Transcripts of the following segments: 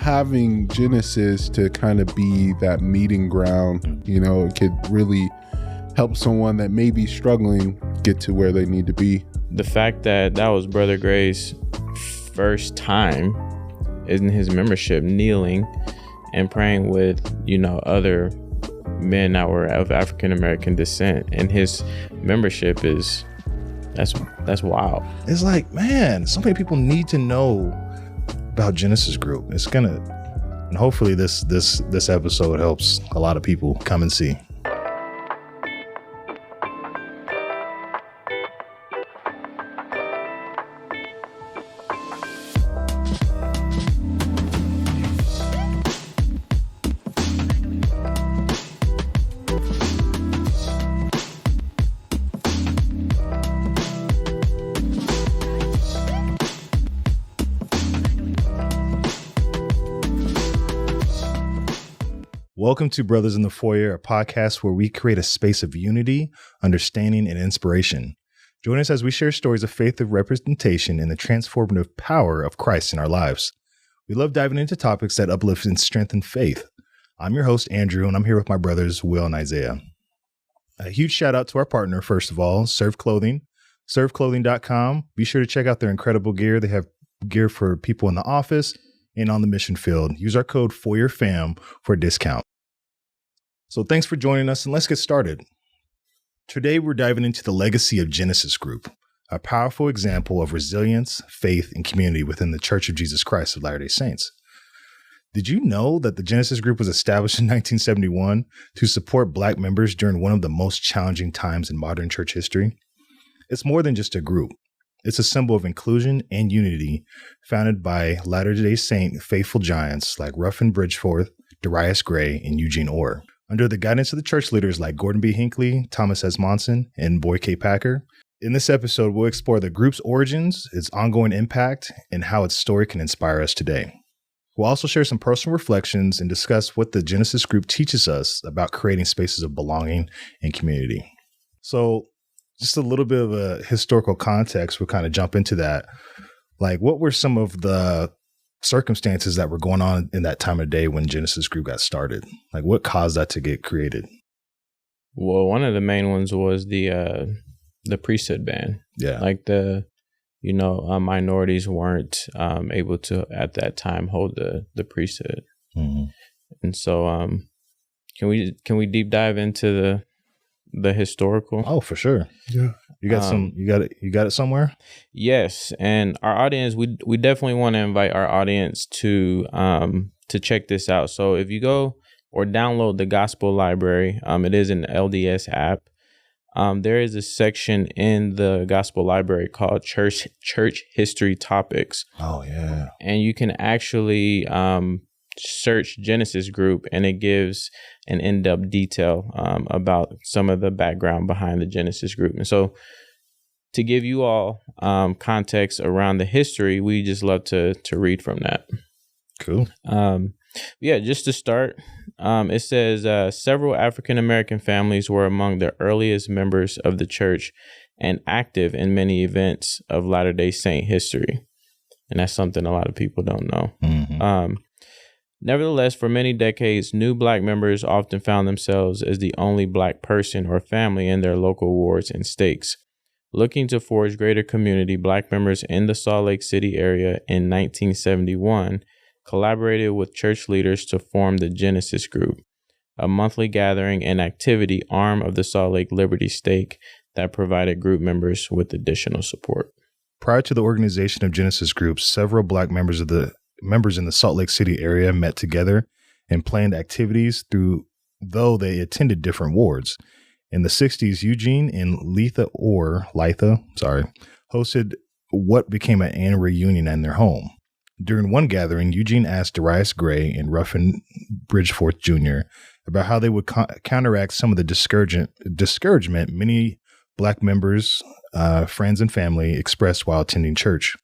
having Genesis to kind of be that meeting ground, it could really help someone that may be struggling get to where they need to be. The fact that was Brother Gray's first time in his membership kneeling and praying with, other men that were of African American descent, and his membership that's wild. It's like, man, so many people need to know about Genesis Group. And hopefully this episode helps a lot of people come and see. Welcome to Brothers in the Foyer, a podcast where we create a space of unity, understanding, and inspiration. Join us as we share stories of faith of representation and the transformative power of Christ in our lives. We love diving into topics that uplift and strengthen faith. I'm your host, Andrew, and I'm here with my brothers, Will and Isaiah. A huge shout out to our partner, first of all, Serve Clothing, serveclothing.com. Be sure to check out their incredible gear. They have gear for people in the office and on the mission field. Use our code FOYERFAM for a discount. So thanks for joining us, and let's get started. Today, we're diving into the legacy of Genesis Group, a powerful example of resilience, faith, and community within the Church of Jesus Christ of Latter-day Saints. Did you know that the Genesis Group was established in 1971 to support Black members during one of the most challenging times in modern church history? It's more than just a group. It's a symbol of inclusion and unity founded by Latter-day Saint faithful giants like Ruffin Bridgeforth, Darius Gray, and Eugene Orr. Under the guidance of the church leaders like Gordon B. Hinckley, Thomas S. Monson, and Boy K. Packer. In this episode, we'll explore the group's origins, its ongoing impact, and how its story can inspire us today. We'll also share some personal reflections and discuss what the Genesis Group teaches us about creating spaces of belonging and community. So just a little bit of a historical context, we'll kind of jump into that. Like, what were some of the circumstances that were going on in that time of day when Genesis Group got started? Like, what caused that to get created? Well, one of the main ones was the priesthood ban. Yeah. Like minorities weren't able to at that time hold the priesthood. Mm-hmm. And so can we deep dive into the historical? Oh, for sure. Yeah. You got it somewhere? Yes. And our audience, we definitely want to invite our audience to check this out. So if you go or download the Gospel Library, it is an LDS app. There is a section in the Gospel Library called Church History Topics. Oh, yeah. And you can actually search Genesis Group, and it gives an in-depth detail about some of the background behind the Genesis Group. And so to give you all context around the history, we just love to read from that. Cool. Just to start, it says several African-American families were among the earliest members of the church and active in many events of Latter-day Saint history. And that's something a lot of people don't know. Mm-hmm. Nevertheless, for many decades, new Black members often found themselves as the only Black person or family in their local wards and stakes. Looking to forge greater community, Black members in the Salt Lake City area in 1971 collaborated with church leaders to form the Genesis Group, a monthly gathering and activity arm of the Salt Lake Liberty Stake that provided group members with additional support. Prior to the organization of Genesis Group, several Black members in the Salt Lake City area met together and planned activities though they attended different wards. In the 60s, Eugene and Litha Orr hosted what became an annual reunion in their home. During one gathering, Eugene asked Darius Gray and Ruffin Bridgeforth Jr. about how they would counteract some of the discouragement many Black members, friends, and family expressed while attending church.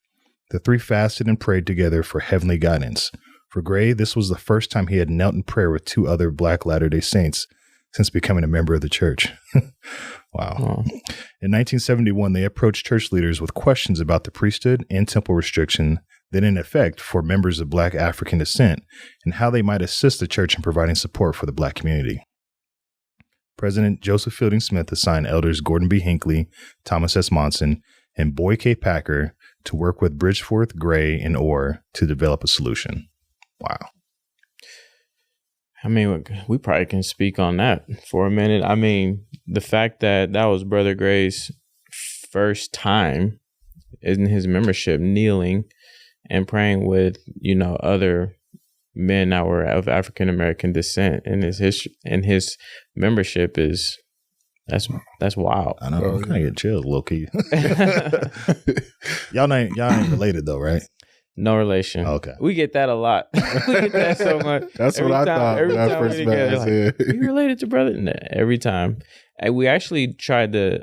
The three fasted and prayed together for heavenly guidance. For Gray, this was the first time he had knelt in prayer with two other Black Latter-day Saints since becoming a member of the church. Wow. In 1971, they approached church leaders with questions about the priesthood and temple restriction then in effect for members of Black African descent and how they might assist the church in providing support for the Black community. President Joseph Fielding Smith assigned elders Gordon B. Hinckley, Thomas S. Monson, and Boy K. Packer to work with Bridgeforth, Gray, and Orr to develop a solution. Wow. I mean, we probably can speak on that for a minute. I mean, the fact that was Brother Gray's first time in his membership kneeling and praying with, other men that were of African American descent in his history and his membership that's wild. I know. I'm kind of get chills, low key. y'all ain't related though, right? No relation. Okay. We get that a lot. We get that so much. That's what I thought when I first met him. You related to brother? No, every time. And we actually tried to,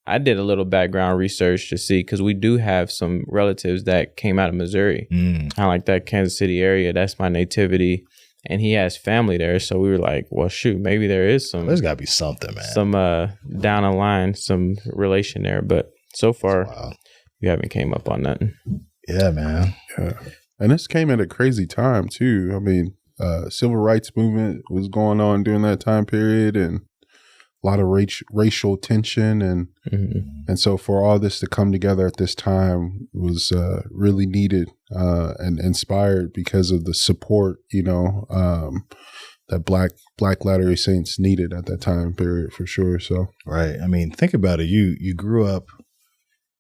I did a little background research to see, because we do have some relatives that came out of Missouri, kind of like that Kansas City area. That's my nativity. And he has family there. So we were like, well, shoot, maybe there is there's got to be something, man. Some down the line, some relation there. But so far, you haven't came up on nothing. Yeah, man. Yeah. And this came at a crazy time, too. I mean, civil rights movement was going on during that time period, and a lot of racial tension. And so for all this to come together at this time was really needed and inspired because of the support, that Black Latter-day Saints needed at that time period, for sure. So, right. I mean, think about it. You grew up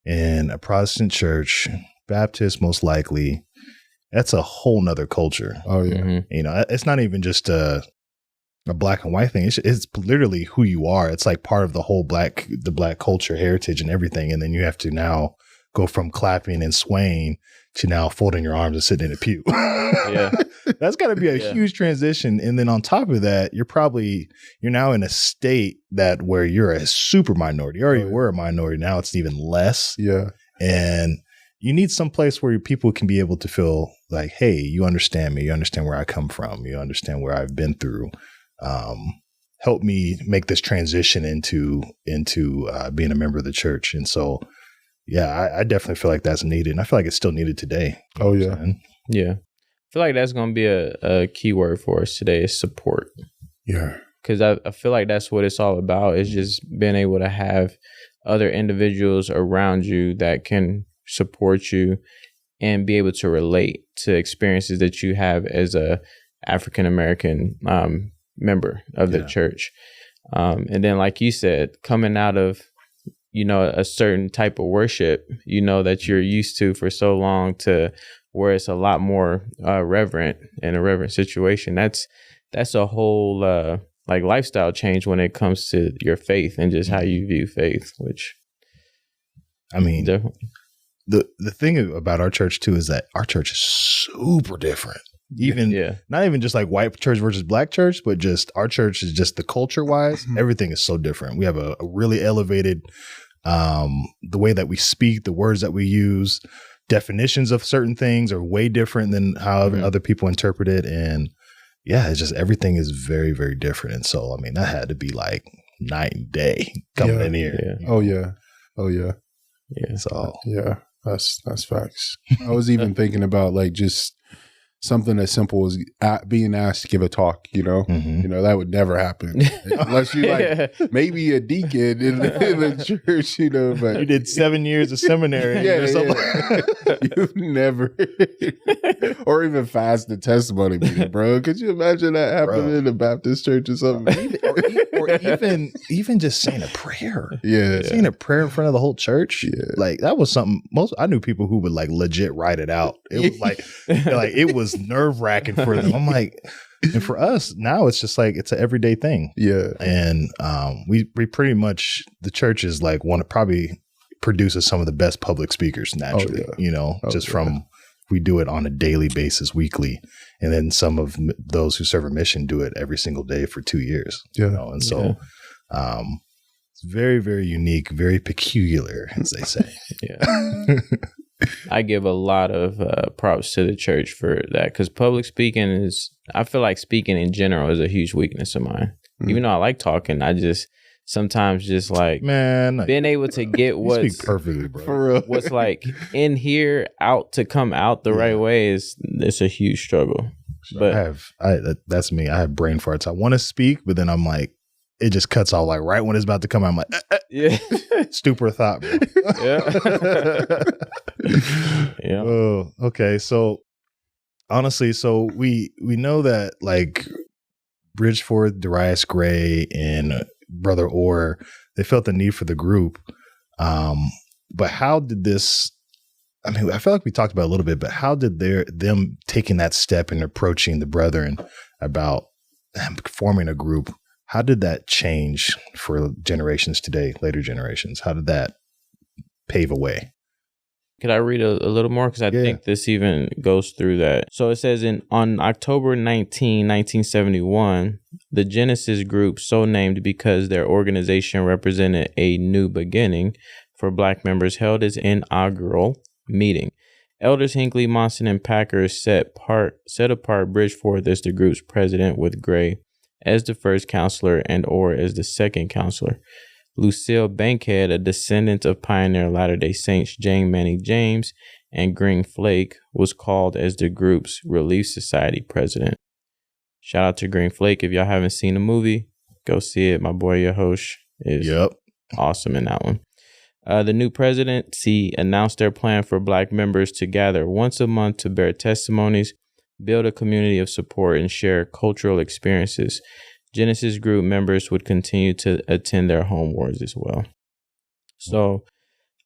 in a Protestant church, Baptist most likely. That's a whole nother culture. Oh yeah. It's not even just a black and white thing. It's literally who you are. It's like part of the whole the black culture, heritage, and everything. And then you have to now go from clapping and swaying to now folding your arms and sitting in a pew. Yeah. That's got to be a huge transition. And then on top of that, you're now in a state where you're a super minority. You already were a minority. Now it's even less. Yeah. And you need some place where people can be able to feel like, hey, you understand me. You understand where I come from. You understand where I've been through. Help me make this transition into being a member of the church. And so, yeah, I definitely feel like that's needed. And I feel like it's still needed today. Oh, yeah. Yeah. I feel like that's going to be a key word for us today is support. Yeah. Because I feel like that's what it's all about, is just being able to have other individuals around you that can support you and be able to relate to experiences that you have as a African American member of the church. And then, like you said, coming out of, a certain type of worship, that you're used to for so long, to where it's a lot more reverent in a reverent situation. That's a whole lifestyle change when it comes to your faith and just how you view faith, which I mean, definitely. The thing about our church too is that our church is super different. Not even just like white church versus black church, but just our church is just the culture wise, everything is so different. We have a really elevated, the way that we speak, the words that we use, definitions of certain things are way different than how other people interpret it. And yeah, it's just, everything is very, very different. And so, I mean, that had to be like night and day coming in here. Yeah. Oh yeah. Yeah. So yeah, that's facts. I was even thinking about like just something as simple as being asked to give a talk, that would never happen unless you maybe a deacon in the church, but you did 7 years of seminary or something. You've never, or even fast the testimony meeting, bro. Could you imagine that happening in a Baptist church or something? or even just saying a prayer. Yeah. Saying a prayer in front of the whole church. Yeah. Like that was something I knew people who would like legit write it out. It was like it was nerve-wracking for them. I'm like, and for us now it's just like it's an everyday thing. Yeah. And we pretty much, the church is like one of probably produces some of the best public speakers naturally. We do it on a daily basis, weekly, and then some of those who serve a mission do it every single day for 2 years. And so it's very, very unique, very peculiar, as they say. Yeah. I give a lot of props to the church for that, because public speaking I feel like speaking in general is a huge weakness of mine. Even though I like talking, sometimes just like man, being able to get you what's speak perfectly, bro. For real. what's like in here out to come out the right way it's a huge struggle. But that's me. I have brain farts. I want to speak, but then I'm like, it just cuts off like right when it's about to come out. I'm like, yeah, stupid thought, bro. yeah. Yeah. Oh, okay. So honestly, so we know that like Bridgeforth, Darius Gray, and Brother Orr, they felt the need for the group. But how did this? I mean, I feel like we talked about it a little bit, but how did them taking that step and approaching the brethren about forming a group? How did that change for generations today, later generations? How did that pave a way? Could I read a little more? Because I think this even goes through that. So it says on October 19, 1971, the Genesis group, so named because their organization represented a new beginning for Black members, held its inaugural meeting. Elders Hinckley, Monson, and Packer set apart Bridgeforth as the group's president, with Gray as the first counselor and Orr as the second counselor. Lucille Bankhead, a descendant of pioneer Latter-day Saints Jane Manning James and Green Flake, was called as the group's Relief Society president. Shout out to Green Flake. If y'all haven't seen the movie, go see it. My boy Yahosh is awesome in that one. The new presidency announced their plan for Black members to gather once a month to bear testimonies, build a community of support, and share cultural experiences. Genesis group members would continue to attend their home wards as well. So,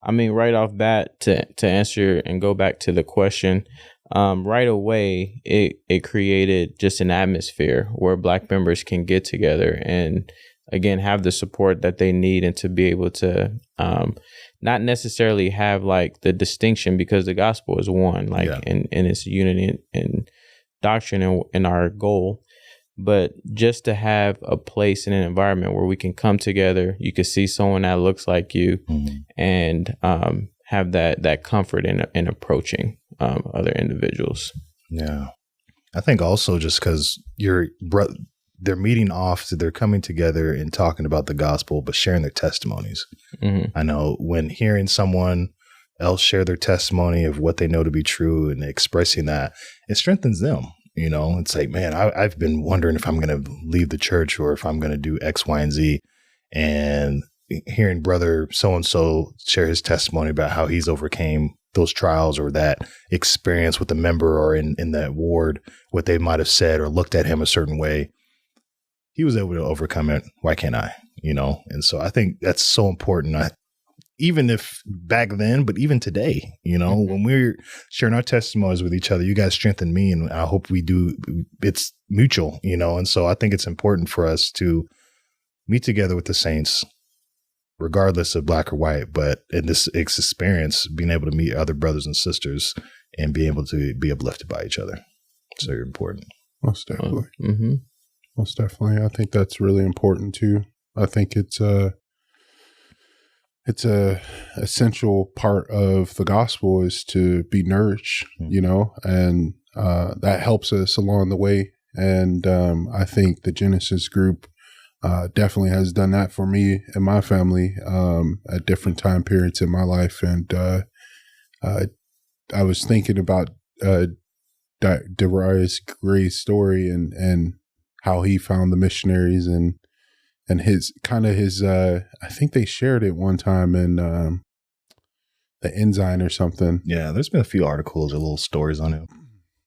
I mean, right off bat, to answer and go back to the question, right away, it created just an atmosphere where Black members can get together and, again, have the support that they need, and to be able to not necessarily have like the distinction, because the gospel is one, like in its unity and doctrine and our goal. But just to have a place and an environment where we can come together, you can see someone that looks like you, and have that comfort in approaching other individuals. Yeah. I think also just because they're meeting off, so they're coming together and talking about the gospel, but sharing their testimonies. I know when hearing someone else share their testimony of what they know to be true and expressing that, it strengthens them. You know, it's like, man, I've been wondering if I'm going to leave the church or if I'm going to do X, Y, and Z. And hearing brother so-and-so share his testimony about how he's overcame those trials or that experience with a member or in that ward, what they might have said or looked at him a certain way, he was able to overcome it. Why can't I? You know? And so I think that's so important. Even if back then, but even today, you know, when we're sharing our testimonies with each other, you guys strengthen me, and I hope we do. It's mutual, you know, and so I think it's important for us to meet together with the saints, regardless of Black or white, but in this experience, being able to meet other brothers and sisters and be able to be uplifted by each other. It's very important. Most definitely. Most definitely. I think that's really important too. I think it's a essential part of the gospel is to be nourished, you know, and that helps us along the way. And I think the Genesis group definitely has done that for me and my family at different time periods in my life. And I was thinking about Darius Gray's story and how he found the missionaries and his I think they shared it one time in the Ensign or something. Yeah, there's been a few articles or little stories on it.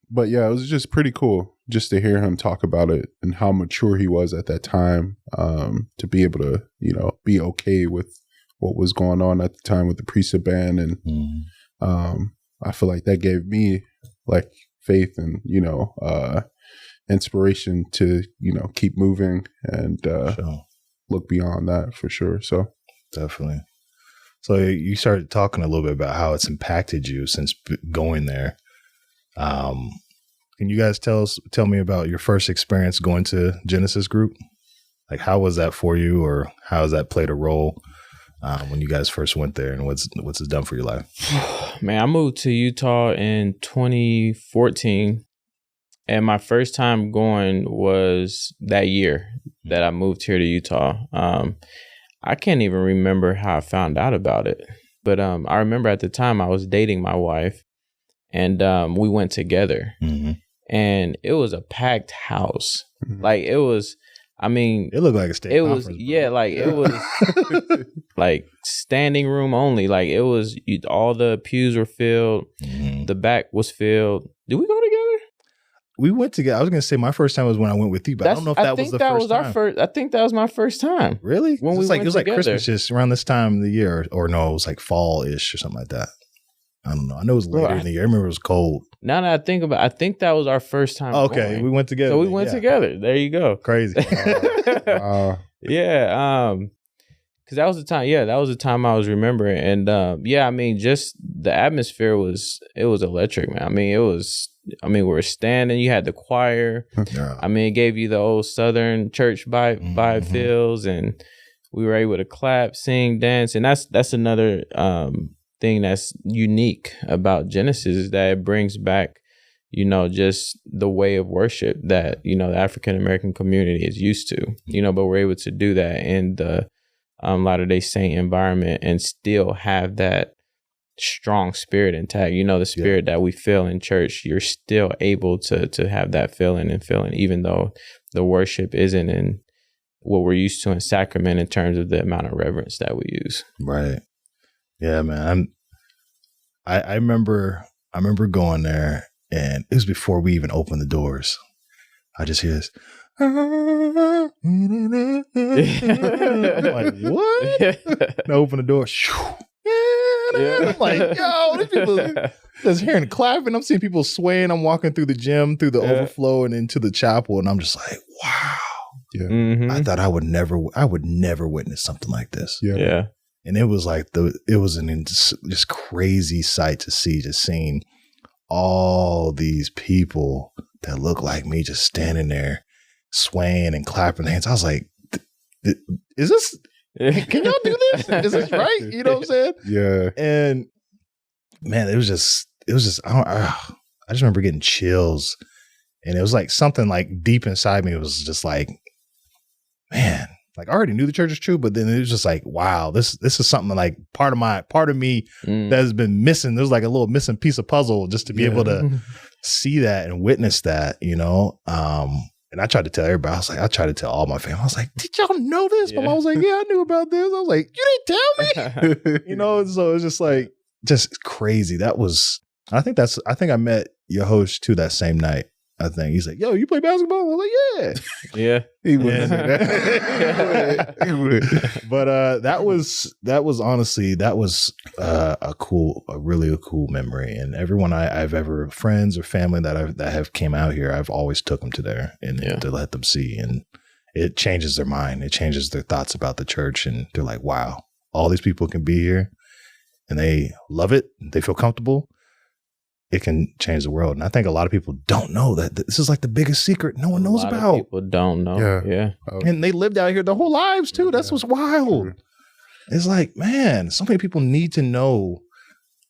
But yeah, it was just pretty cool just to hear him talk about it and how mature he was at that time, to be able to, you know, be okay with what was going on at the time with the priesthood ban. And I feel like that gave me like faith and, you know, inspiration to, you know, keep moving and look beyond that for sure. So definitely. So you started talking a little bit about how it's impacted you since going there. Can you guys tell me about your first experience going to Genesis group? Like, how was that for you, or how has that played a role when you guys first went there, and what's it done for your life? Man, I moved to Utah in 2014. And my first time going was that year that I moved here to Utah. I can't even remember how I found out about it. But I remember at the time I was dating my wife, and we went together. Mm-hmm. And it was a packed house. Like it was, I mean, it looked like a state it conference. was, yeah, like it was like standing room only. Like it was, all the pews were filled. Mm-hmm. The back was filled. Did we go together? We went together. I was going to say my first time was when I went with you, but I don't know if that was the first time. I think that was my first time. Really? When we it was like together. Christmas, just around this time of the year, or no, it was like fall-ish or something like that. I don't know. I know it was later in the year. I remember it was cold. Now that I think about it, I think that was our first time. Okay, going. we went together. So we went together. There you go. Crazy. Yeah. Because that was the time. Yeah, that was the time I was remembering. And yeah, I mean, just the atmosphere was electric, man. I mean, we were standing. You had the choir. Yeah. I mean, it gave you the old Southern church vibe feels, and we were able to clap, sing, dance, and that's another thing that's unique about Genesis, is that it brings back, just the way of worship that, the African American community is used to, but we're able to do that in the Latter-day Saint environment and still have that strong spirit intact. The spirit that we feel in church, you're still able to have that feeling, even though the worship isn't in what we're used to in sacrament in terms of the amount of reverence that we use. Right. Yeah, man. I remember going there, and it was before we even opened the doors. I just hear this. I'm like, what? And I open the door. I'm like, yo, these people just hearing the clapping. I'm seeing people swaying. I'm walking through the gym, through the overflow, and into the chapel, and I'm just like, wow. Yeah. Mm-hmm. I thought I would never witness something like this. Yeah. And it was like it was an just crazy sight to see, just seeing all these people that look like me just standing there swaying and clapping hands. I was like, is this, can y'all do this? Is this right? You know what I'm saying? Yeah. And man, it was just, I just remember getting chills, and it was like something like deep inside me. It was just like, man, like I already knew the church is true, but then it was just like, wow, this is something like part of me that has been missing. There's like a little missing piece of puzzle just to be able to see that and witness that, and I tried to tell everybody. I tried to tell all my family. I was like, did y'all know this? My mom was like, yeah, I knew about this. I was like, you didn't tell me? So it's just like, just crazy. I think I met your host too that same night. I think he's like, yo, you play basketball? I was like, yeah. Yeah. He wouldn't say that. He would. But that was honestly, a really cool memory. And everyone I've ever, friends or family that have came out here, I've always took them to there and to let them see. And it changes their mind. It changes their thoughts about the church. And they're like, wow, all these people can be here and they love it. They feel comfortable. It can change the world. And I think a lot of people don't know that this is like the biggest secret no one knows about. People don't know. Yeah. And they lived out here their whole lives too. That's what's wild. It's like, man, so many people need to know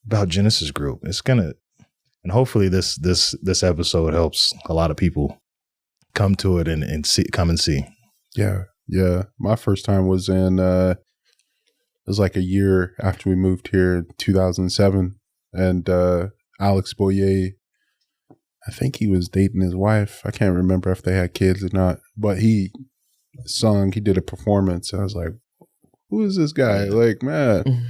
about Genesis Group. And hopefully this episode helps a lot of people come to it and come and see. Yeah. Yeah. My first time was it was like a year after we moved here in 2007. And, Alex Foyer, I think he was dating his wife. I can't remember if they had kids or not, but he did a performance. I was like, who is this guy? Like, man.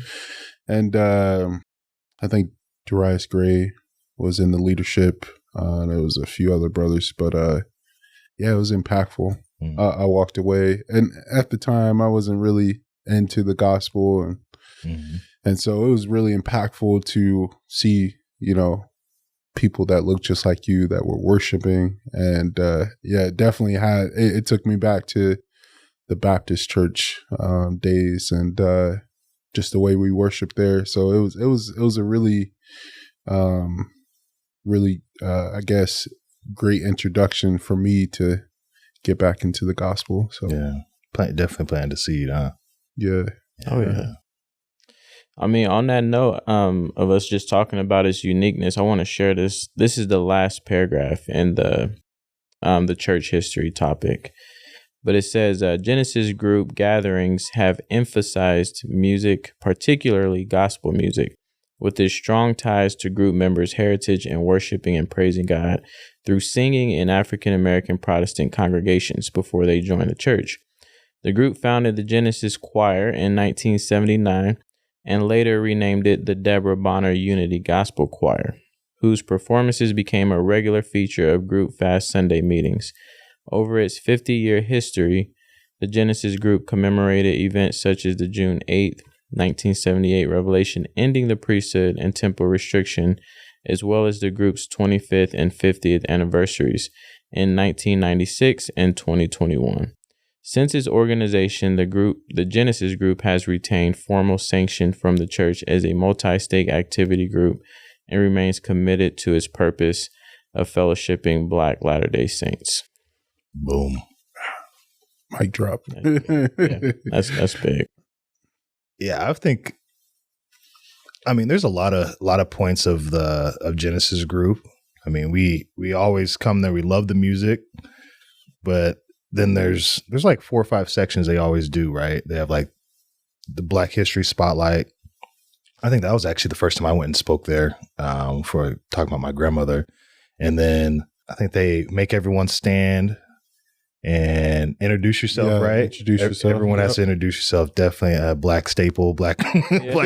And I think Darius Gray was in the leadership. And there was a few other brothers, but it was impactful. I walked away, and at the time I wasn't really into the gospel. And so it was really impactful to see, people that looked just like you that were worshiping. And it definitely it took me back to the Baptist church days and just the way we worshiped there. So it was a really, I guess, great introduction for me to get back into the gospel. So definitely planted the seed, huh? Yeah. Oh yeah. I mean, on that note of us just talking about its uniqueness, I want to share this. This is the last paragraph in the church history topic. But it says Genesis group gatherings have emphasized music, particularly gospel music, with its strong ties to group members' heritage and worshiping and praising God through singing in African American Protestant congregations before they joined the church. The group founded the Genesis Choir in 1979 and later renamed it the Deborah Bonner Unity Gospel Choir, whose performances became a regular feature of group fast Sunday meetings. Over its 50-year history, the Genesis group commemorated events such as the June 8, 1978 revelation ending the priesthood and temple restriction, as well as the group's 25th and 50th anniversaries in 1996 and 2021. Since its organization, the Genesis group has retained formal sanction from the church as a multi-stake activity group and remains committed to its purpose of fellowshipping Black Latter-day Saints. Boom. Mic drop. Yeah, that's big. Yeah, I mean, there's a lot of points of Genesis group. I mean, we always come there. We love the music, but then there's like 4 or 5 sections they always do, right? They have like the Black History Spotlight. I think that was actually the first time I went and spoke there for talking about my grandmother. And then I think they make everyone stand and introduce yourself, right? Introduce yourself. Everyone has to introduce yourself. Definitely a Black staple, Black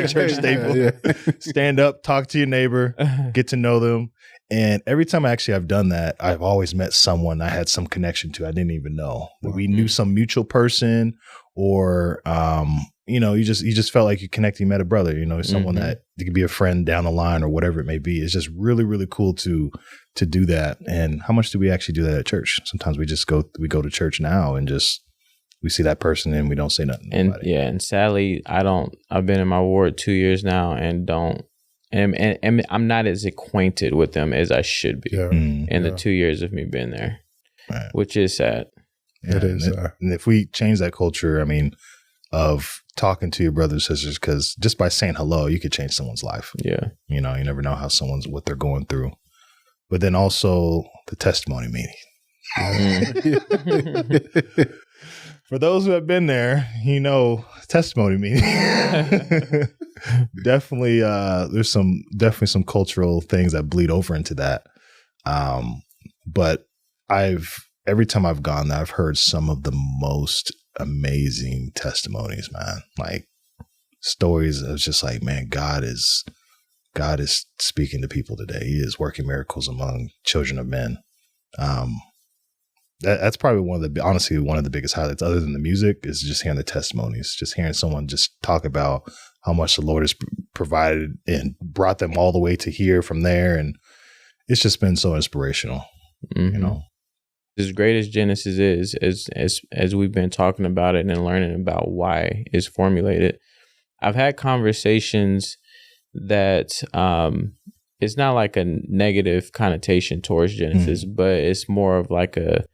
church staple. Yeah. Stand up, talk to your neighbor, get to know them. And every time I've done that, I've always met someone I had some connection to I didn't even know. We knew some mutual person, or you just felt like you met a brother, someone that could be a friend down the line or whatever it may be. It's just really, really cool to do that. And how much do we actually do that at church? Sometimes we go to church now and we see that person and we don't say nothing. And sadly, I've been in my ward 2 years now and I'm not as acquainted with them as I should be in the 2 years of me being there, right. Which is sad. Yeah, it is. And if we change that culture, I mean, of talking to your brothers and sisters, because just by saying hello, you could change someone's life. Yeah. You never know what they're going through. But then also the testimony meeting. For those who have been there, testimony meeting. Definitely, there's some cultural things that bleed over into that. But every time I've gone there, I've heard some of the most amazing testimonies, man. Like stories of just like, man, God is speaking to people today. He is working miracles among children of men. That's probably one of the biggest highlights, other than the music, is just hearing the testimonies, just hearing someone just talk about how much the Lord has provided and brought them all the way to here from there. And it's just been so inspirational, As great as Genesis is, as we've been talking about it and learning about why it's formulated, I've had conversations that it's not like a negative connotation towards Genesis, but it's more of like a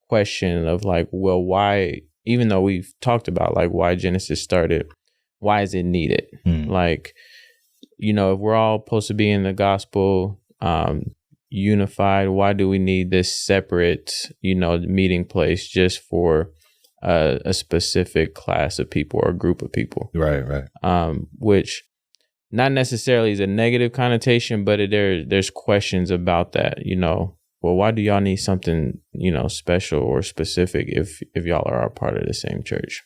question of like, well, why, even though we've talked about like why Genesis started, why is it needed? Like, if we're all supposed to be in the gospel, unified, why do we need this separate, meeting place just for a specific class of people or group of people? Right. Which not necessarily is a negative connotation, but there's questions about that, well, why do y'all need something, special or specific if y'all are a part of the same church?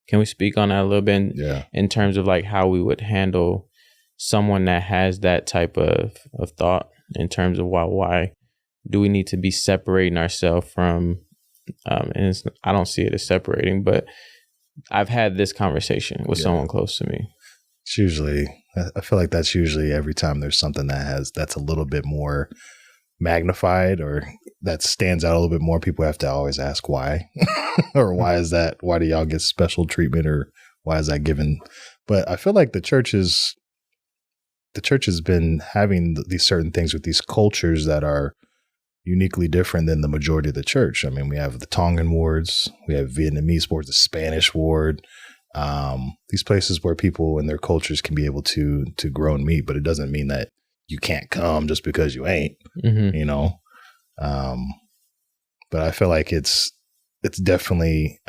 Can we speak on that a little bit in terms of like how we would handle someone that has that type of thought, in terms of why do we need to be separating ourselves from, and I don't see it as separating, but I've had this conversation with someone close to me. It's usually, I feel like that's usually every time there's something that's a little bit more magnified or that stands out a little bit more, people have to always ask why, or why is that? Why do y'all get special treatment, or why is that given? But I feel like the church has been having these certain things with these cultures that are uniquely different than the majority of the church. I mean, we have the Tongan wards, we have Vietnamese wards, the Spanish ward, these places where people and their cultures can be able to grow and meet, but it doesn't mean that you can't come just because you ain't, But I feel like it's it's definitely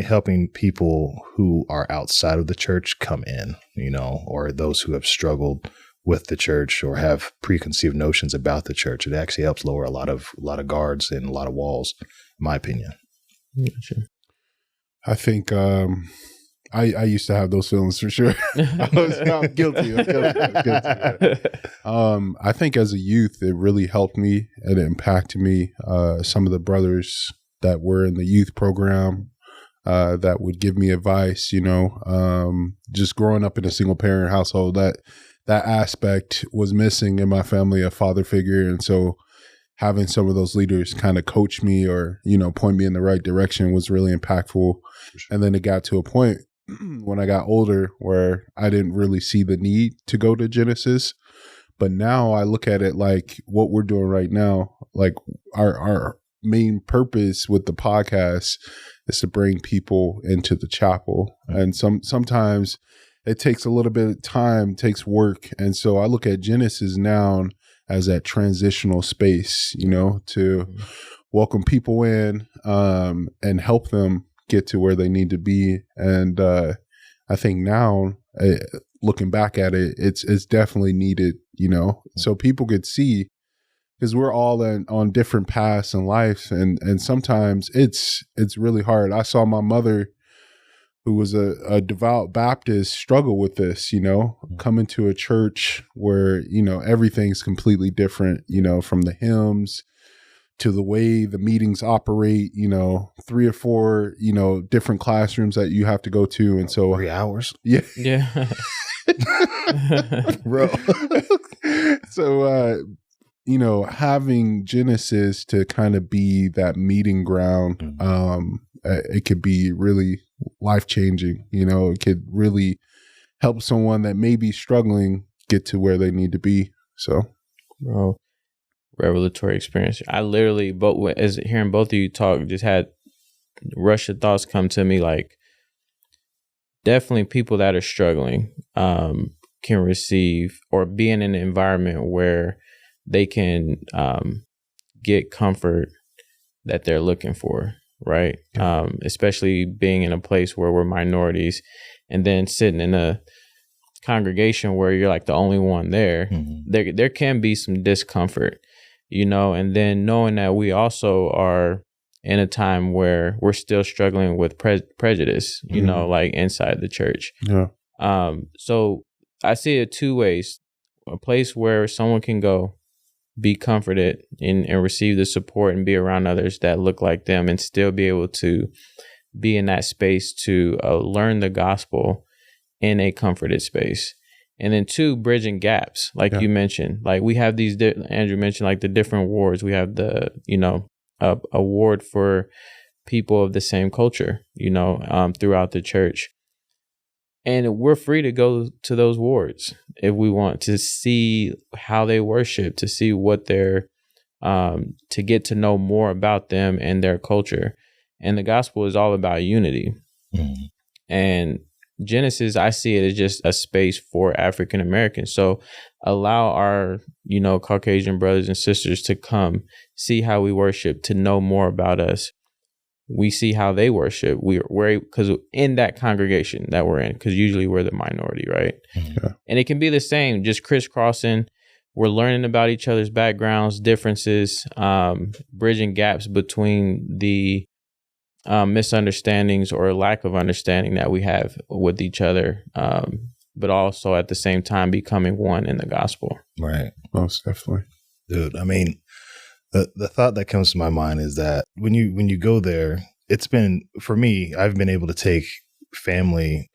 helping people who are outside of the church come in, or those who have struggled with the church or have preconceived notions about the church. It actually helps lower a lot of guards and a lot of walls, in my opinion. Sure. I think I used to have those feelings for sure. I'm guilty. I think as a youth, it really helped me. It impacted me. Some of the brothers that were in the youth program that would give me advice, just growing up in a single parent household, that aspect was missing in my family, a father figure. And so having some of those leaders kind of coach me or, point me in the right direction was really impactful. And then it got to a point when I got older where I didn't really see the need to go to Genesis. But now I look at it like what we're doing right now, like our main purpose with the podcast is to bring people into the chapel. And sometimes it takes a little bit of time, takes work. And so I look at Genesis now as that transitional space, to welcome people in and help them get to where they need to be. And I think now, looking back at it, it's definitely needed, so people could see, because we're all on different paths in life, and sometimes it's really hard. I saw my mother, who was a devout Baptist, struggle with this, coming to a church where, everything's completely different, from the hymns to the way the meetings operate, 3 or 4, different classrooms that you have to go to. And so 3 hours. Yeah. Yeah. Bro. So, having Genesis to kind of be that meeting ground, it could be really life-changing. It could really help someone that may be struggling get to where they need to be. So, bro, revelatory experience. I literally, as hearing both of you talk, just had rush of thoughts come to me. Like, definitely people that are struggling can receive or be in an environment where they can get comfort that they're looking for, right? Especially being in a place where we're minorities, and then sitting in a congregation where you're like the only one there. There can be some discomfort, and then knowing that we also are in a time where we're still struggling with prejudice, like inside the church. Yeah. So I see it 2 ways: a place where someone can go, be comforted and receive the support and be around others that look like them, and still be able to be in that space to learn the gospel in a comforted space. And then 2, bridging gaps, like you mentioned. Like we have these, Andrew mentioned, like the different wards. We have the, a ward for people of the same culture, throughout the church. And we're free to go to those wards if we want to see how they worship, to see what they're, to get to know more about them and their culture. And the gospel is all about unity. And Genesis, I see it as just a space for African Americans. So allow our, Caucasian brothers and sisters to come, see how we worship, to know more about us. We see how they worship. We're because in that congregation that we're in, because usually we're the minority, right? Yeah. And it can be the same, just crisscrossing. We're learning about each other's backgrounds, differences, bridging gaps between the misunderstandings or lack of understanding that we have with each other, but also at the same time becoming one in the gospel. Right. Most definitely. Dude, I mean, the thought that comes to my mind is that when you go there, it's been, for me, I've been able to take family,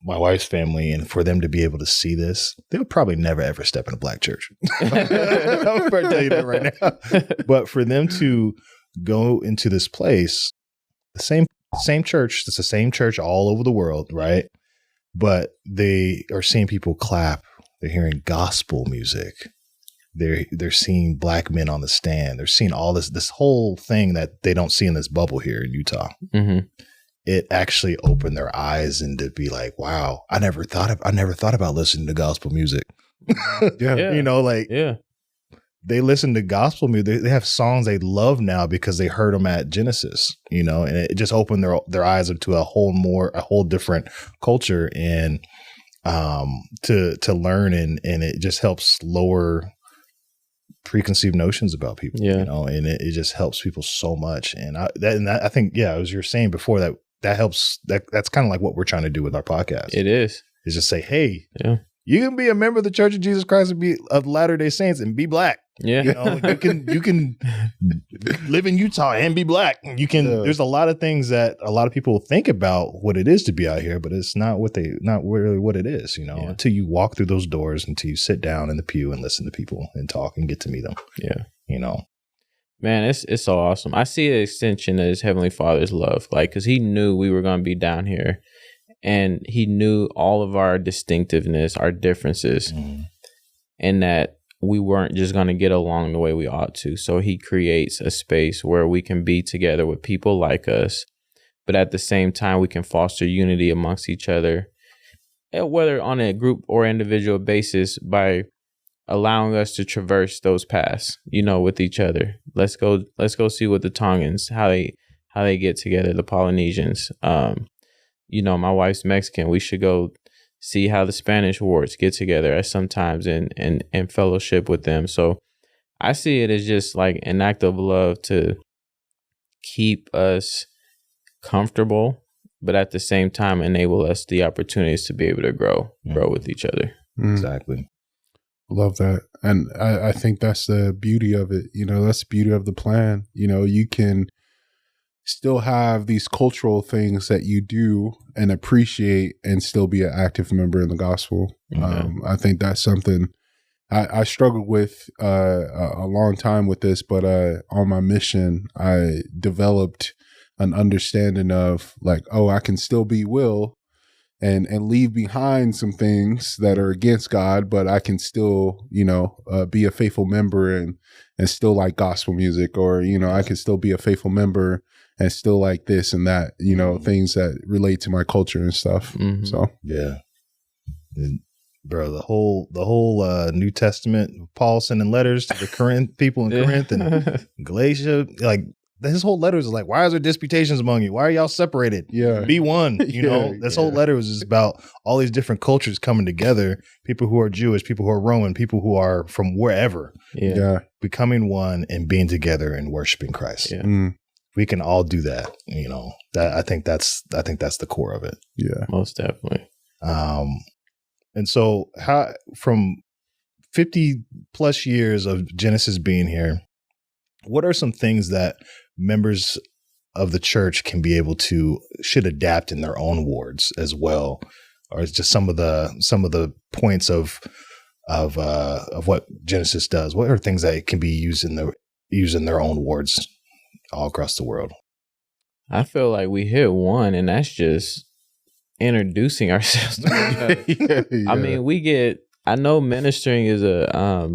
my wife's family, and for them to be able to see this, they'll probably never ever step in a black church. I'm going to tell you that right now. But for them to go into this place, the same church, it's the same church all over the world, right? But they are seeing people clap. They're hearing gospel music. They're seeing black men on the stand. They're seeing all this whole thing that they don't see in this bubble here in Utah. Mm-hmm. It actually opened their eyes and to be like, wow, I never thought about listening to gospel music. Yeah. Yeah. they listen to gospel music. They have songs they love now because they heard them at Genesis, you know, and it just opened their eyes up to a whole different culture and to learn, and it just helps lower preconceived notions about people, you know, and it just helps people so much. And I think, as you were saying before, that helps. That's kind of like what we're trying to do with our podcast. It is just say, hey, you can be a member of the Church of Jesus Christ and be of Latter-day Saints and be black. Yeah. You know, you can live in Utah and be black. You can, there's a lot of things that a lot of people think about what it is to be out here, but it's not really what it is, you know, until you walk through those doors, until you sit down in the pew and listen to people and talk and get to meet them. Yeah. You know, man, it's so awesome. I see an extension of his Heavenly Father's love, like, cause he knew we were going to be down here and he knew all of our distinctiveness, our differences, and that we weren't just going to get along the way we ought to. So he creates a space where we can be together with people like us, but at the same time, we can foster unity amongst each other, whether on a group or individual basis, by allowing us to traverse those paths, you know, with each other. Let's go see what the Tongans, how they get together, the Polynesians. You know, my wife's Mexican. We should go see how the Spanish wards get together at sometimes and fellowship with them. So I see it as just like an act of love to keep us comfortable, but at the same time enable us the opportunities to be able to grow with each other. Exactly. Love that. And I think that's the beauty of it. You know, that's the beauty of the plan. You know, you can still have these cultural things that you do and appreciate and still be an active member in the gospel. I think that's something I struggled with a long time with this, but on my mission, I developed an understanding of like, oh, I can still be Will and leave behind some things that are against God, but I can still, you know, be a faithful member and still like gospel music, or, you know, I can still be a faithful member and still like this and that, you know, things that relate to my culture and stuff. So, yeah. And, bro, the whole New Testament, Paul sending letters to the Corinth people in Corinth and Galatia, like his whole letter is like, why is there disputations among you? Why are y'all separated? Yeah. Be one. You know, this whole letter was just about all these different cultures coming together, people who are Jewish, people who are Roman, people who are from wherever, becoming one and being together and worshiping Christ. Yeah. We can all do that, you know. That I think that's the core of it. Yeah, most definitely. And so, how from 50 plus years of Genesis being here, what are some things that members of the church should adapt in their own wards as well, or is just some of the points of what Genesis does? What are things that can be used in their own wards all across the world? I feel like we hit one, and that's just introducing ourselves to each other. I mean, I know ministering is a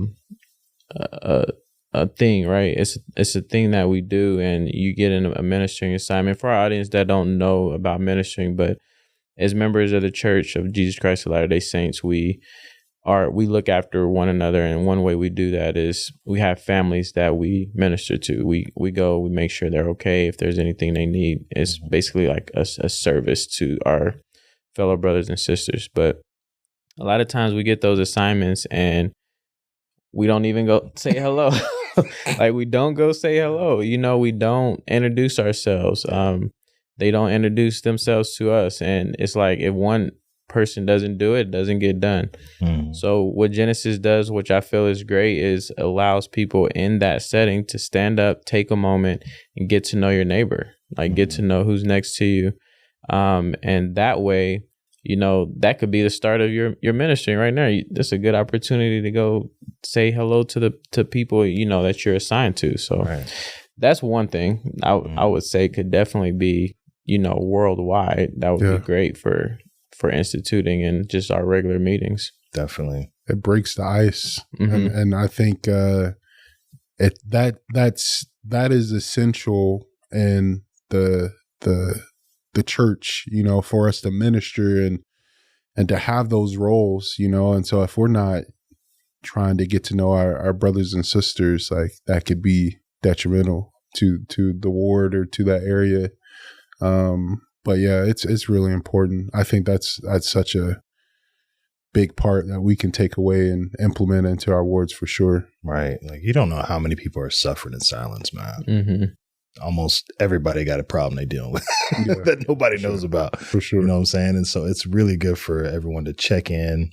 thing, right? It's a thing that we do, and you get in a ministering assignment. For our audience that don't know about ministering, but as members of the Church of Jesus Christ of Latter-day Saints, we look after one another, and one way we do that is we have families that we minister to. We go, we make sure they're okay. If there's anything they need, it's basically like a service to our fellow brothers and sisters. But a lot of times we get those assignments and we don't even go say hello. Like, we don't go say hello. You know, we don't introduce ourselves. They don't introduce themselves to us, and it's like if one person doesn't do it, it doesn't get done. So what Genesis does, which I feel is great, is allows people in that setting to stand up, take a moment, and get to know your neighbor, like get to know who's next to you. And that way, you know, that could be the start of your ministry right now. That's a good opportunity to go say hello to people, you know, that you're assigned to. So that's one thing I would say could definitely be, you know, worldwide. That would be great for instituting in just our regular meetings. Definitely. It breaks the ice. And I think that is essential in the church, you know, for us to minister and to have those roles, you know. And so if we're not trying to get to know our brothers and sisters, like that could be detrimental to the ward or to that area. But yeah, it's really important. I think that's such a big part that we can take away and implement into our wards for sure. Right. Like, you don't know how many people are suffering in silence, man. Mm-hmm. Almost everybody got a problem they dealing with that nobody knows about. For sure. You know what I'm saying? And so it's really good for everyone to check in,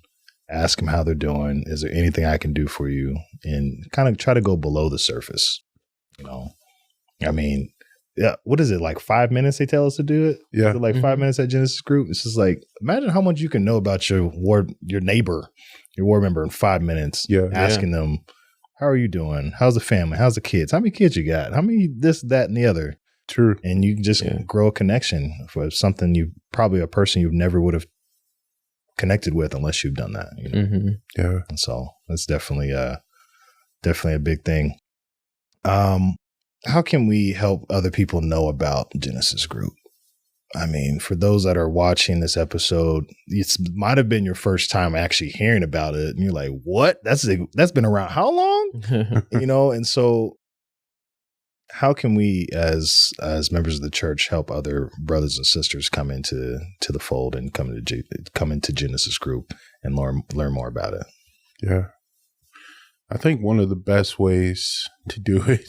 ask them how they're doing. Is there anything I can do for you? And kind of try to go below the surface. You know, I mean, yeah. What is it, like 5 minutes they tell us to do it? Yeah. Is it like 5 minutes at Genesis Group? It's just like, imagine how much you can know about your neighbor, your ward member in 5 minutes. Yeah. Asking them, how are you doing? How's the family? How's the kids? How many kids you got? How many this, that, and the other? True. And you can just grow a connection for something probably a person you never would have connected with unless you've done that. You know? Mm-hmm. Yeah. And so that's definitely a big thing. How can we help other people know about Genesis Group? I mean, for those that are watching this episode, it might have been your first time actually hearing about it. And you're like, what? That's been around how long? You know? And so how can we as members of the church help other brothers and sisters come into the fold and come into Genesis Group and learn more about it? Yeah. I think one of the best ways to do it,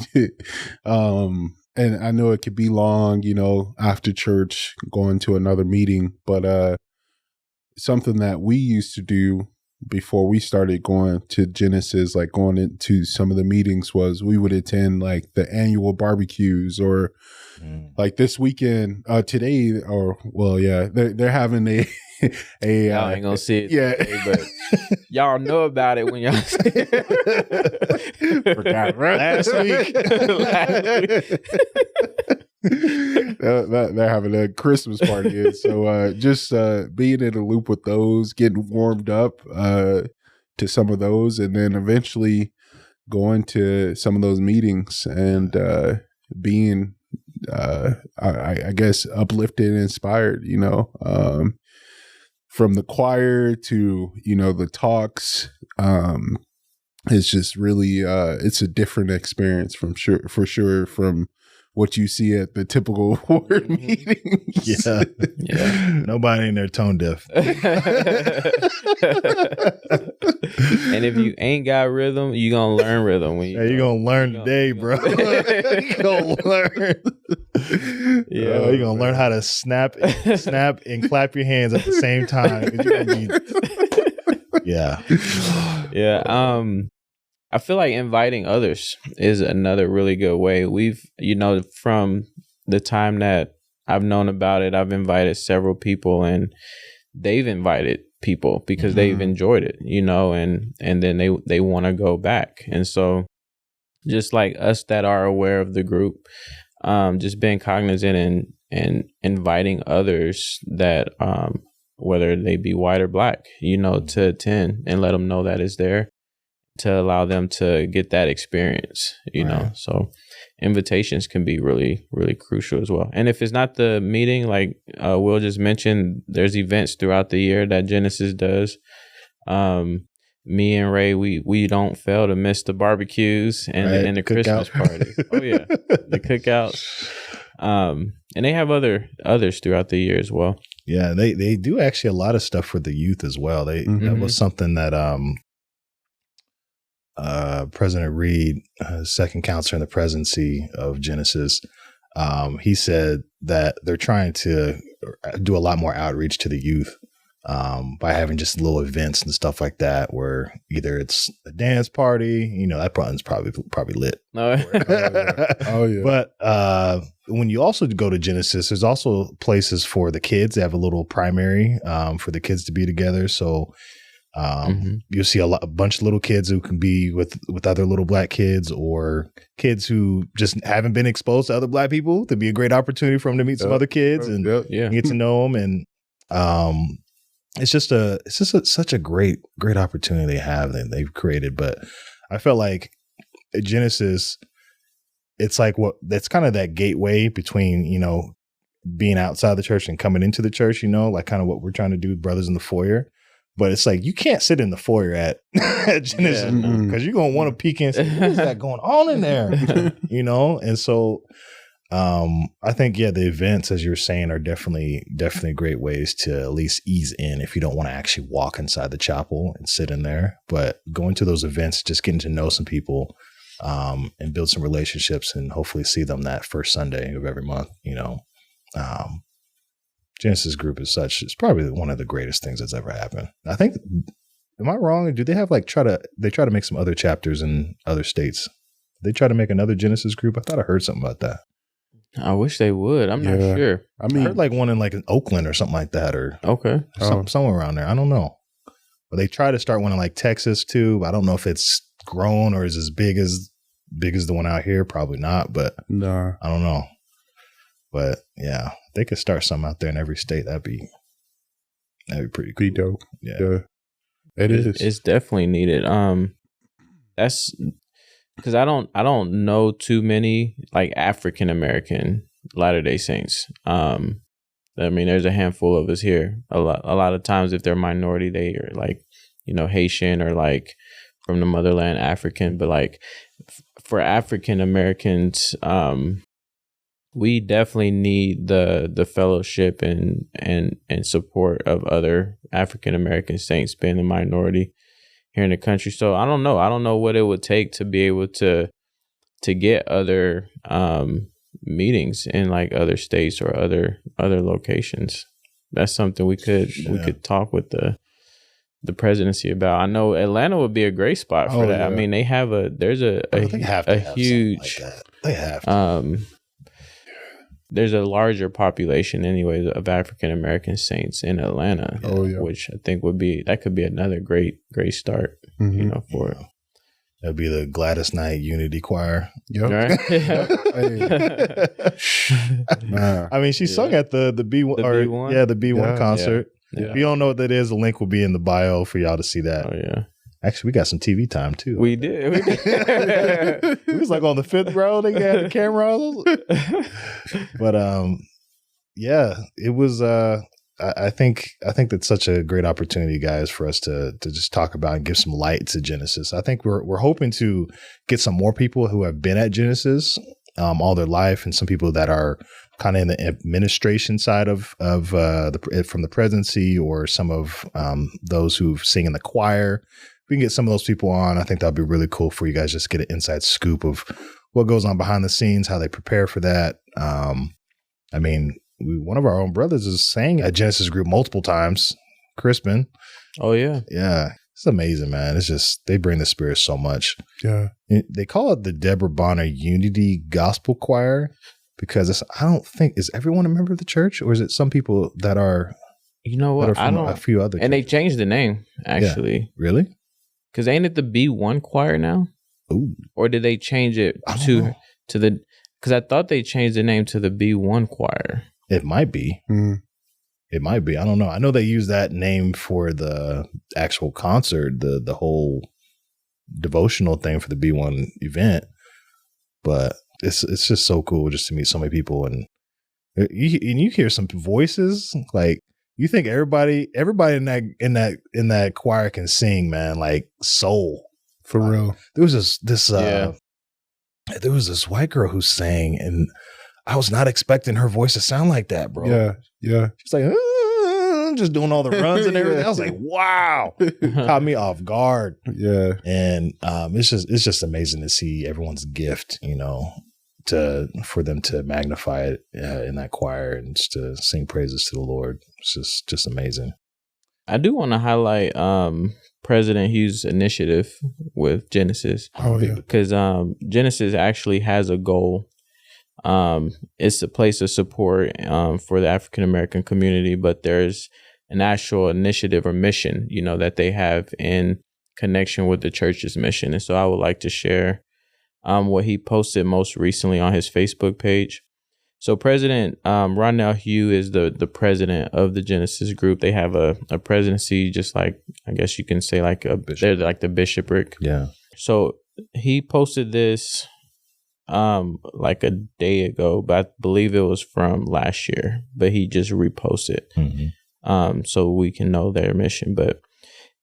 and I know it could be long, you know, after church, going to another meeting, but something that we used to do before we started going to Genesis, like going into some of the meetings, was we would attend like the annual barbecues, or like this weekend, today, or well, yeah, they're having a y'all ain't gonna see it today, but y'all know about it when y'all forgot last week. They're having a Christmas party, and so just being in a loop with those, getting warmed up to some of those, and then eventually going to some of those meetings and being I guess uplifted and inspired, you know, from the choir to, you know, the talks. It's just really it's a different experience for sure from what you see at the typical ward meetings. Yeah. Nobody in there tone deaf. And if you ain't got rhythm, you gonna learn rhythm. You're gonna learn today, bro. You're gonna learn. Yeah, you're gonna learn how to snap and clap your hands at the same time. Yeah. I feel like inviting others is another really good way. We've, you know, from the time that I've known about it, I've invited several people, and they've invited people because they've enjoyed it, you know, and then they want to go back. And so just like us that are aware of the group, just being cognizant and inviting others that, whether they be white or black, you know, to attend and let them know that it's there, to allow them to get that experience, you know. So invitations can be really, really crucial as well. And if it's not the meeting, like Will just mentioned, there's events throughout the year that Genesis does. Me and Ray, we don't fail to miss the barbecues and the Christmas parties. Oh yeah, the cookouts. And they have others throughout the year as well. Yeah, they do actually a lot of stuff for the youth as well. That was something that President Reed, second counselor in the presidency of Genesis, he said that they're trying to do a lot more outreach to the youth by having just little events and stuff like that, where either it's a dance party, you know, that one's probably lit. Oh yeah. But when you also go to Genesis, there's also places for the kids. They have a little primary for the kids to be together. So you'll see a bunch of little kids who can be with other little black kids, or kids who just haven't been exposed to other black people. To be a great opportunity for them to meet some other kids and get to know them. And it's just such a great opportunity they have that they've created. But I felt like at Genesis, it's like that's kind of that gateway between, you know, being outside the church and coming into the church, you know, like kind of what we're trying to do with Brothers in the Foyer. But it's like you can't sit in the foyer at Genesis because you're gonna want to peek in and say, what is that going on in there? You know? And so I think, the events, as you were saying, are definitely great ways to at least ease in if you don't want to actually walk inside the chapel and sit in there. But going to those events, just getting to know some people and build some relationships and hopefully see them that first Sunday of every month, you know. Genesis group as such is probably one of the greatest things that's ever happened. I think, am I wrong? Or do they have try to make some other chapters in other states? They try to make another Genesis group? I thought I heard something about that. I wish they would. I'm not sure. I mean, I heard one in Oakland or something like that, or somewhere around there. I don't know. But they try to start one in Texas too. But I don't know if it's grown or is as big as the one out here. Probably not. But no, I don't know. But yeah, they could start something out there in every state. That'd be pretty cool. Be dope. Yeah. It is. It's definitely needed. That's because I don't know too many African American Latter-day Saints. I mean, there's a handful of us here. A lot of times, if they're minority, they are Haitian or from the motherland, African. But for African Americans, we definitely need the fellowship and support of other African American saints, being the minority here in the country. So I don't know what it would take to be able to get other meetings in other states or other locations. That's something we could talk with the presidency about. I know Atlanta would be a great spot for that. Yeah. I mean, they have there's a huge they have to. There's a larger population anyways of African American saints in Atlanta, which I think could be another great start, for it. That'd be the Gladys Knight Unity Choir. Yep. Right? I mean, she sung at the B1 B1? Yeah, the B1 concert. Yeah. If you don't know what that is, the link will be in the bio for y'all to see that. Oh yeah. Actually, we got some TV time too. We did. It was on the 5th row. They had the camera. But it was. I think that's such a great opportunity, guys, for us to just talk about and give some light to Genesis. I think we're hoping to get some more people who have been at Genesis all their life, and some people that are kind of in the administration side of from the presidency, or some of those who sing in the choir. If we can get some of those people on, I think that'd be really cool for you guys, just to get an inside scoop of what goes on behind the scenes, how they prepare for that. I mean, one of our own brothers is sang at Genesis group multiple times, Crispin. Oh yeah. Yeah. It's amazing, man. It's just, they bring the spirit so much. Yeah. They call it the Deborah Bonner Unity Gospel Choir because I don't think, is everyone a member of the church, or is it some people that are, you know what? I don't, a few other and churches. They changed the name, actually. Yeah. Really? Because ain't it the B1 choir now? Ooh. Or did they change it to the, because I thought they changed the name to the B1 choir. It might be. It might be. I don't know. I know they use that name for the actual concert, the whole devotional thing for the B1 event. But it's just so cool just to meet so many people, and you hear some voices like you think everybody in that choir can sing, man, like soul for real. There was there was this white girl who sang, and I was not expecting her voice to sound like that, bro. Yeah. She's like, just doing all the runs and everything. I was like, wow. Caught me off guard. Yeah. And it's just amazing to see everyone's gift, for them to magnify it in that choir and just to sing praises to the Lord. It's just amazing. I do want to highlight President Hughes' initiative with Genesis. Oh, yeah. Because Genesis actually has a goal. It's a place of support for the African American community, but there's an actual initiative or mission, that they have in connection with the church's mission. And so I would like to share what he posted most recently on his Facebook page. So President Ronnell Hugh is the president of the Genesis group. They have a presidency, just like, I guess you can say they're like the bishopric. Yeah. So he posted this like a day ago, but I believe it was from last year, but he just reposted so we can know their mission. But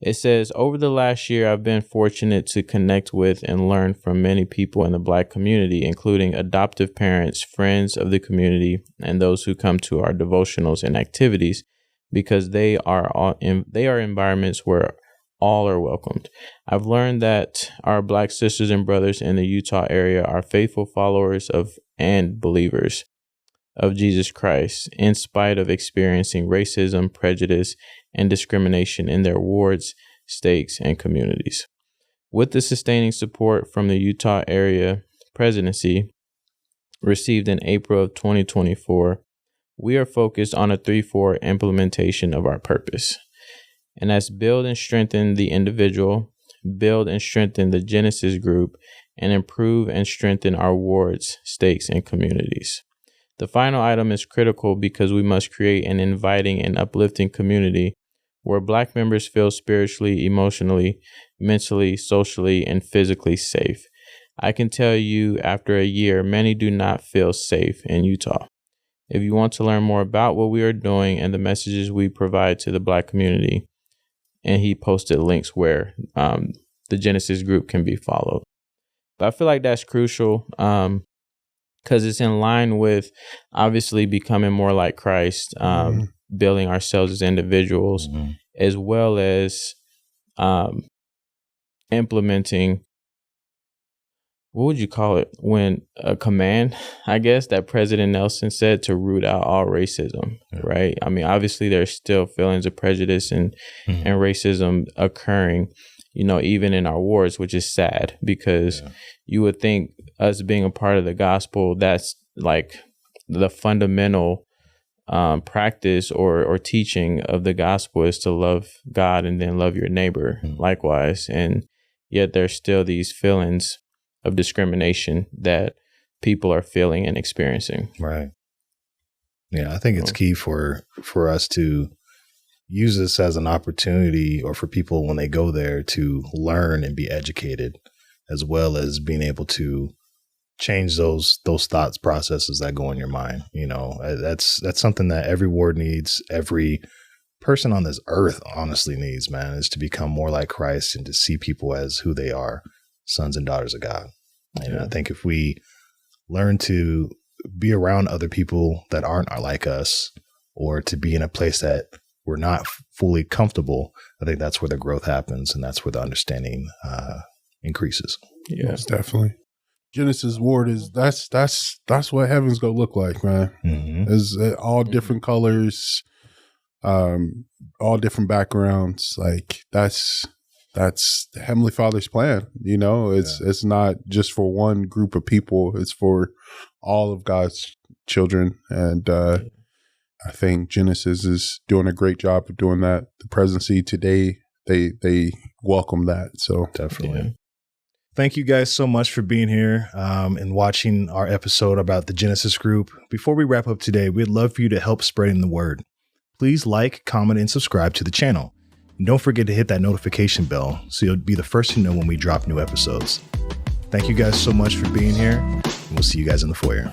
It says, over the last year, I've been fortunate to connect with and learn from many people in the Black community, including adoptive parents, friends of the community, and those who come to our devotionals and activities, because they are environments where all are welcomed. I've learned that our Black sisters and brothers in the Utah area are faithful followers of and believers of Jesus Christ, in spite of experiencing racism, prejudice, and discrimination in their wards, states, and communities. With the sustaining support from the Utah area presidency received in April of 2024, we are focused on a 3-4 implementation of our purpose. And that's build and strengthen the individual, build and strengthen the Genesis group, and improve and strengthen our wards, states, and communities. The final item is critical because we must create an inviting and uplifting community where Black members feel spiritually, emotionally, mentally, socially, and physically safe. I can tell you after a year, many do not feel safe in Utah. If you want to learn more about what we are doing and the messages we provide to the Black community, and he posted links where the Genesis group can be followed. But I feel like that's crucial because it's in line with obviously becoming more like Christ, building ourselves as individuals, as well as implementing, what would you call it, when a command, I guess, that President Nelson said to root out all racism, right? I mean, obviously there's still feelings of prejudice and racism occurring, you know, even in our wards, which is sad because you would think us being a part of the gospel, that's like the fundamental practice or teaching of the gospel is to love God and then love your neighbor likewise. And yet there's still these feelings of discrimination that people are feeling and experiencing. Right. Yeah, I think it's key for us to use this as an opportunity, or for people when they go there to learn and be educated, as well as being able to change those thoughts processes that go in your mind. You know, that's something that every ward needs, every person on this earth honestly needs, man, is to become more like Christ and to see people as who they are, sons and daughters of God. And I think if we learn to be around other people that aren't like us, or to be in a place that we're not fully comfortable, I think that's where the growth happens, and that's where the understanding increases. Yeah, most definitely. Genesis ward is that's what heaven's gonna look like, man. It's all different colors, all different backgrounds. Like that's the Heavenly Father's plan. You know, it's not just for one group of people. It's for all of God's children. And I think Genesis is doing a great job of doing that. The presidency today, they welcome that. So definitely. Yeah. Thank you guys so much for being here and watching our episode about the Genesis group. Before we wrap up today, we'd love for you to help spreading the word. Please like, comment, and subscribe to the channel. And don't forget to hit that notification bell so you'll be the first to know when we drop new episodes. Thank you guys so much for being here, and we'll see you guys in the foyer.